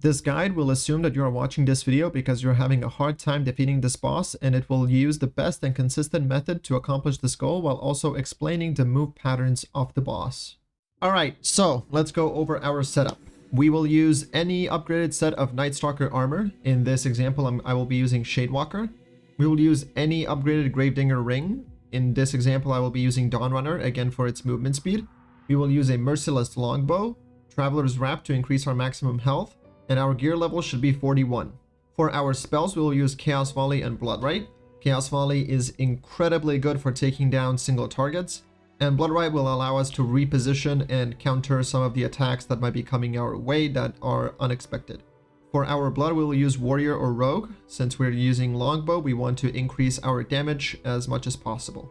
This guide will assume that you are watching this video because you're having a hard time defeating this boss, and it will use the best and consistent method to accomplish this goal while also explaining the move patterns of the boss. Alright, so let's go over our setup. We will use any upgraded set of Night Stalker armor. In this example, I will be using Shadewalker. We will use any upgraded Gravedigger ring. In this example, I will be using Dawnrunner, again for its movement speed. We will use a Merciless Longbow, Traveler's Wrap to increase our maximum health, and our gear level should be 41. For our spells, we will use Chaos Volley and Bloodright. Chaos Volley is incredibly good for taking down single targets, and Bloodright will allow us to reposition and counter some of the attacks that might be coming our way that are unexpected. For our blood, we will use Warrior or Rogue. Since we're using Longbow, we want to increase our damage as much as possible.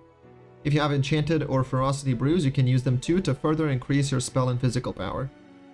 If you have Enchanted or Ferocity Brews, you can use them too to further increase your spell and physical power.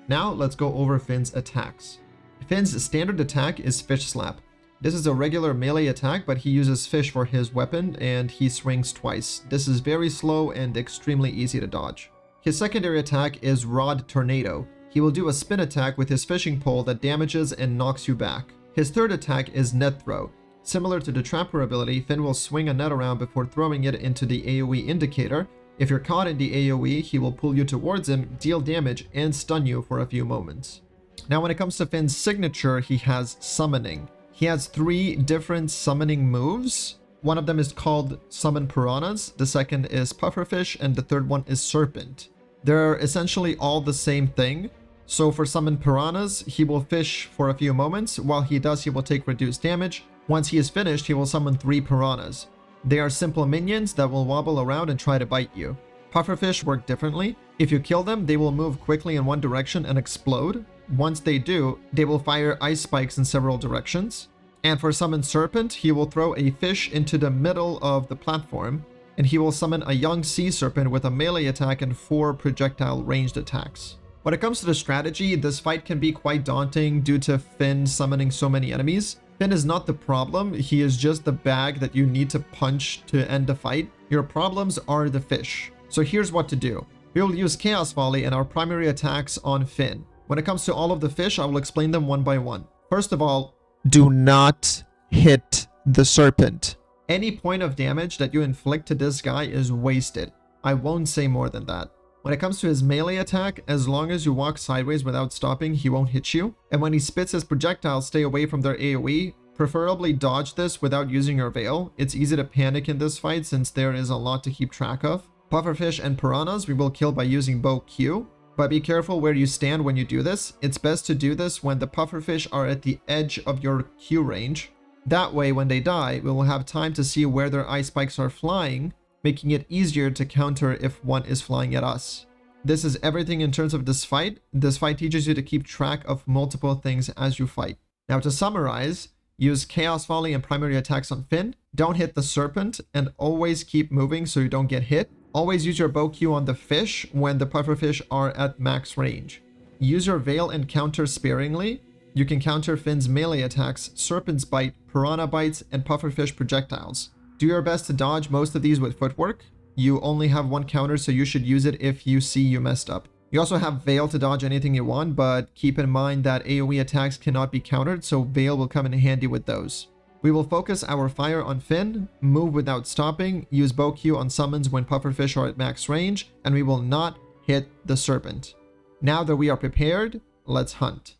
Now, let's go over Finn's attacks. Finn's standard attack is Fish Slap. This is a regular melee attack, but he uses fish for his weapon and he swings twice. This is very slow and extremely easy to dodge. His secondary attack is Rod Tornado. He will do a spin attack with his fishing pole that damages and knocks you back. His third attack is Net Throw. Similar to the Trapper ability, Finn will swing a net around before throwing it into the AoE indicator. If you're caught in the AoE, he will pull you towards him, deal damage, and stun you for a few moments. Now when it comes to Finn's signature, he has Summoning. He has 3 different summoning moves. One of them is called Summon Piranhas, the second is Pufferfish, and the third one is Serpent. They're essentially all the same thing. So for Summon Piranhas, he will fish for a few moments. While he does, he will take reduced damage. Once he is finished, he will summon 3 piranhas. They are simple minions that will wobble around and try to bite you. Pufferfish work differently. If you kill them, they will move quickly in one direction and explode. Once they do, they will fire ice spikes in several directions. And for Summon Serpent, he will throw a fish into the middle of the platform, and he will summon a young sea serpent with a melee attack and 4 projectile ranged attacks. When it comes to the strategy, this fight can be quite daunting due to Finn summoning so many enemies. Finn is not the problem, he is just the bag that you need to punch to end the fight. Your problems are the fish. So here's what to do. We will use Chaos Volley and our primary attacks on Finn. When it comes to all of the fish, I will explain them one by one. First of all, do not hit the serpent. Any point of damage that you inflict to this guy is wasted. I won't say more than that. When it comes to his melee attack, as long as you walk sideways without stopping, he won't hit you. And when he spits his projectiles, stay away from their AoE. Preferably dodge this without using your veil. It's easy to panic in this fight since there is a lot to keep track of. Pufferfish and piranhas we will kill by using bow Q. But be careful where you stand when you do this. It's best to do this when the pufferfish are at the edge of your Q range. That way, when they die, we will have time to see where their ice spikes are flying, making it easier to counter if one is flying at us. This is everything in terms of this fight. This fight teaches you to keep track of multiple things as you fight. Now to summarize, use Chaos Volley and primary attacks on Finn. Don't hit the serpent and always keep moving so you don't get hit. Always use your bow Q on the fish when the pufferfish are at max range. Use your veil and counter sparingly. You can counter Finn's melee attacks, Serpent's Bite, Piranha Bites, and Pufferfish projectiles. Do your best to dodge most of these with footwork. You only have one counter, so you should use it if you see you messed up. You also have Veil to dodge anything you want, but keep in mind that AoE attacks cannot be countered, so Veil will come in handy with those. We will focus our fire on Finn, move without stopping, use bow Q on summons when pufferfish are at max range, and we will not hit the serpent. Now that we are prepared, let's hunt.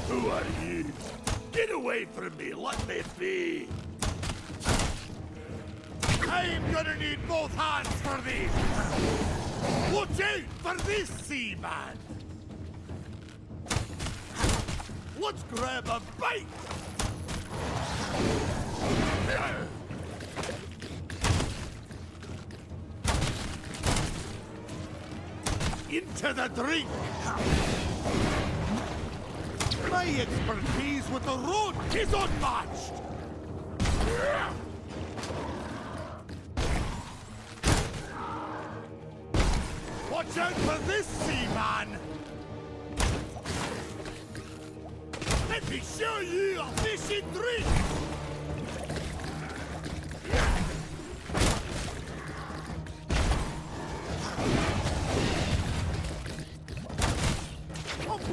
Who are you? Get away from me, let me be! I'm gonna need both hands for this! Watch out for this, seaman! Let's grab a bite! Into the drink! My expertise with the road is unmatched! Watch out for this, seaman! Let me show you a fishing drink!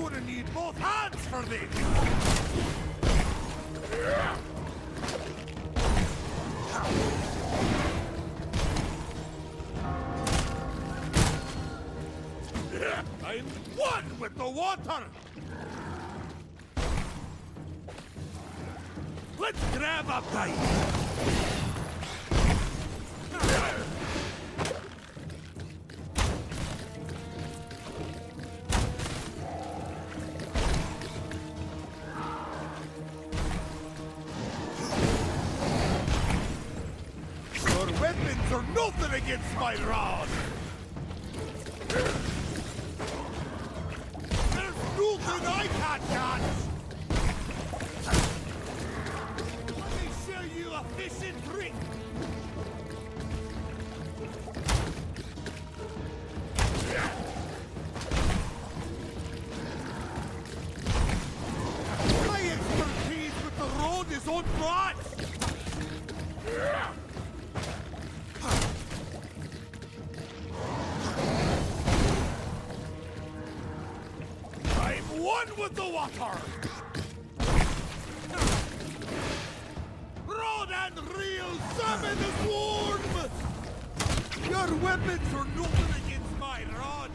gonna need both hands for this! I'm one with the water! Let's grab a bite! Your weapons are nothing against my rod! There's nothing I can't catch! Let me show you a fishing trick! My expertise with the rod is unmatched! I'm one with the water! Rod and reel, salmon is warm! Your weapons are nothing against my rod!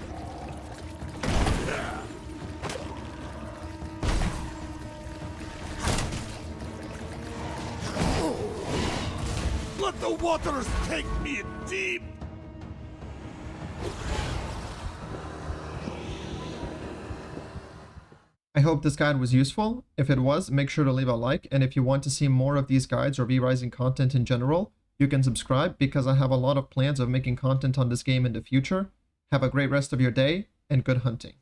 Let the waters take me deep! I hope this guide was useful. If it was, make sure to leave a like, and if you want to see more of these guides or V-Rising content in general, you can subscribe because I have a lot of plans of making content on this game in the future. Have a great rest of your day, and good hunting.